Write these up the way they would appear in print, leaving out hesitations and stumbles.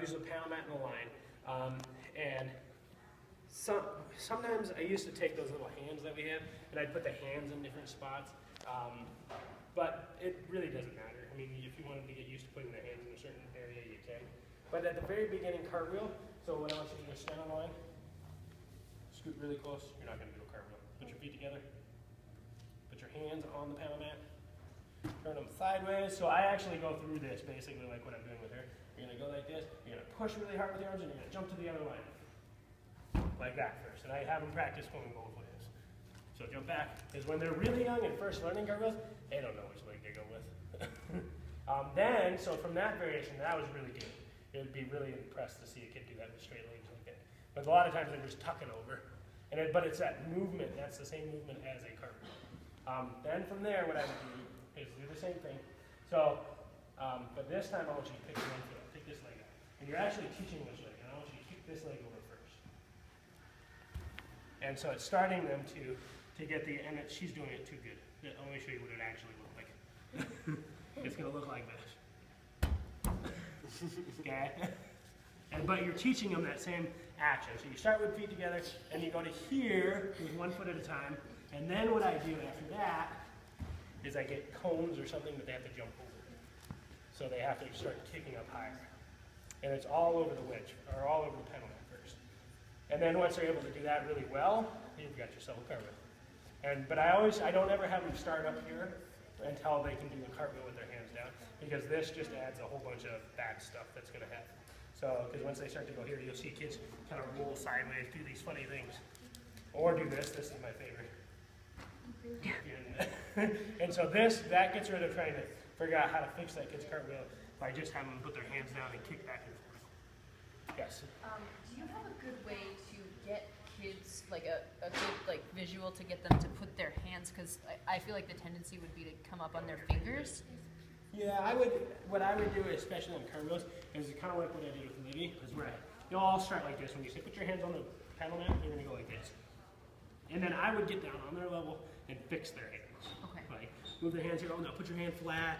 use the panel mat and the line. And sometimes I used to take those little hands that we have, and I'd put the hands in different spots. But it really doesn't matter. I mean, if you wanted to get used to putting the hands in a certain area, you can. But at the very beginning, cartwheel, so what I want you to do is stand on the line, scoot really close. You're not going to do a cartwheel. Put your feet together. Put your hands on the panel mat. Turn them sideways. So I actually go through this basically like what I'm doing with her. You're going to go like this. You're going to push really hard with your arms, and you're going to jump to the other line. Like that first. And I have them practice going both ways. So jump back. Because when they're really young and first learning cartwheels, they don't know which leg they go with. So from that variation, that was really good. It would be really impressed to see a kid do that with straight legs like that. But a lot of times they're just tucking over. But it's that movement. That's the same movement as a cartwheel. Then from there, what I would do is do the same thing. So, but this time I want you to pick one foot up. Pick this leg up. And you're actually teaching which leg. And I want you to kick this leg over first. And so it's starting them to get the, and she's doing it too good. Let me show you what it actually looks like. It's going to look like this. Okay? But you're teaching them that same action. So you start with feet together, and you go to here with one foot at a time. And then what I do after that is I get cones or something that they have to jump over. So they have to start kicking up higher. And it's all over the wedge, or all over the panel mat first. And then once they're able to do that really well, you've got yourself a cartwheel. But I don't ever have them start up here until they can do the cartwheel with their hands down, because this just adds a whole bunch of bad stuff that's going to happen. So, because once they start to go here, you'll see kids kind of roll sideways, do these funny things. Or do this. This is my favorite. And so that gets rid of trying to figure out how to fix that kid's cartwheel by just having them put their hands down and kick back and forth. Yes? Do you have a good way to get kids, like a good visual to get them to put their hands, because I feel like the tendency would be to come up on their fingers? Yeah, what I would do, especially on cartwheels, is kind of like what I did with Libby, is where you'll all start like this. When you say put your hands on the panel mat, you're going to go like this. And then I would get down on their level and fix their hands. Okay. Like, move their hands here. Oh no, put your hand flat.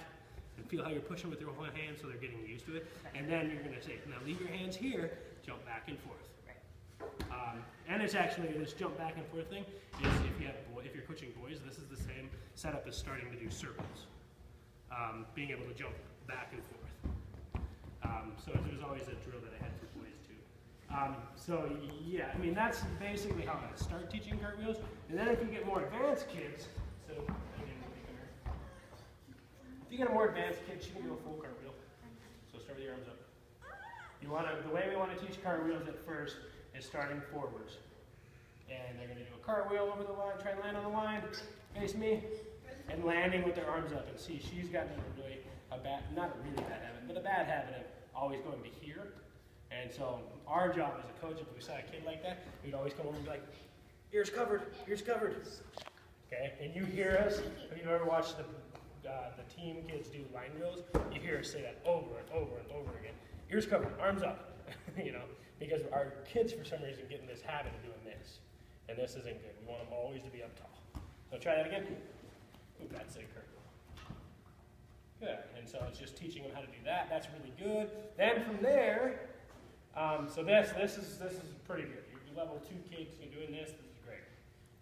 And feel how you're pushing with your one hand so they're getting used to it. Okay. And then you're going to say, now leave your hands here, jump back and forth. Right. And it's actually, this jump back and forth thing is if you're coaching boys, this is the same setup as starting to do circles. Being able to jump back and forth. So there's always a drill that I had for boys too. So yeah, I mean that's basically how I start teaching cartwheels. And then if you get more advanced kids, so if you get a more advanced kid, she can do a full cartwheel. So start with your arms up. The way we want to teach cartwheels at first is starting forwards. And they're going to do a cartwheel over the line, try and land on the line, face me, and landing with their arms up. And see, she's gotten a not a really bad habit, but a bad habit of always going to here. And so our job as a coach, if we saw a kid like that, we'd always come over and be like, ears covered, ears covered. Okay, and you hear us, if you've ever watched the team kids do line drills, you hear us say that over and over and over again. Ears covered, arms up, because our kids for some reason get in this habit of doing this. And this isn't good. We want them always to be up tall. So try that again. Ooh, that's a cartwheel. Good. And so it's just teaching them how to do that. That's really good. Then from there, so this is pretty good. You're level 2 kids, you're doing this. This is great.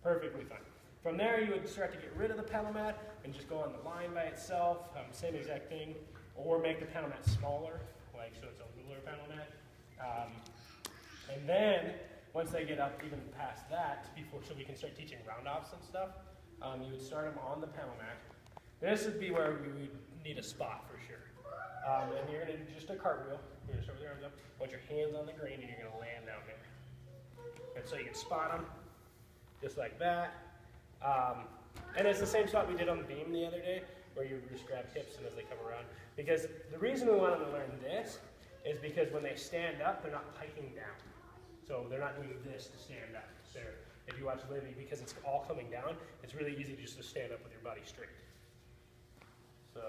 Perfectly fine. From there, you would start to get rid of the panel mat and just go on the line by itself. Same exact thing. Or make the panel mat smaller, like so it's a ruler panel mat. And then, once they get up even past that, so we can start teaching round-offs and stuff, you would start them on the panel mat. This would be where we would need a spot for sure. And you're going to do just a cartwheel. You're going to start with your arms up. Want your hands on the green, and you're going to land down there. And so you can spot them, just like that. And it's the same spot we did on the beam the other day, where you just grab hips and as they come around. Because the reason we want them to learn this is because when they stand up, they're not hiking down. So they're not doing this to stand up. If you watch Libby, because it's all coming down, it's really easy just to stand up with your body straight. So,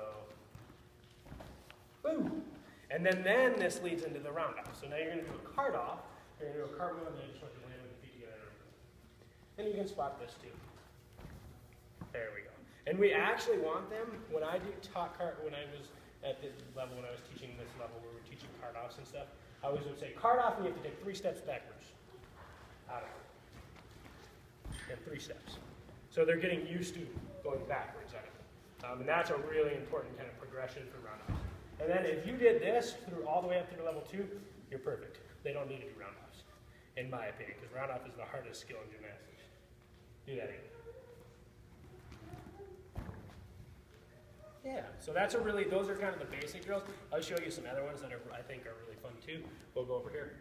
boom. And then this leads into the round off. So now you're going to do a cart off. You're going to do a cartwheel, and then you just want to land with your feet together. And you can spot this too. There we go. And we actually want them, when I was at the level when I was teaching this level where we're teaching cart offs and stuff, I always would say cart off and you have to take 3 steps backwards. Out of it. And 3 steps. So they're getting used to going backwards out of it. And that's a really important kind of progression for roundhouse. And then if you did this through all the way up to level 2, you're perfect. They don't need to do roundhouse, in my opinion, because roundhouse is the hardest skill in gymnastics. Do that again. Yeah, so that's those are kind of the basic drills. I'll show you some other ones that I think are really fun too. We'll go over here,